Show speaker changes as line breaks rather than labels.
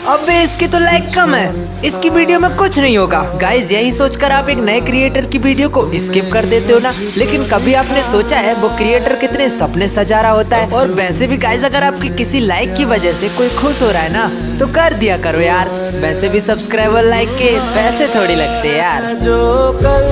अबे इसकी तो लाइक कम है, इसकी वीडियो में कुछ नहीं होगा। गाइज यही सोचकर आप एक नए क्रिएटर की वीडियो को स्किप कर देते हो ना, लेकिन कभी आपने सोचा है वो क्रिएटर कितने सपने सजा रहा होता है। और वैसे भी गाइज अगर आपकी किसी लाइक की वजह से कोई खुश हो रहा है ना, तो कर दिया करो यार। वैसे भी सब्सक्राइबर लाइक के पैसे थोड़ी लगते यार। जो कल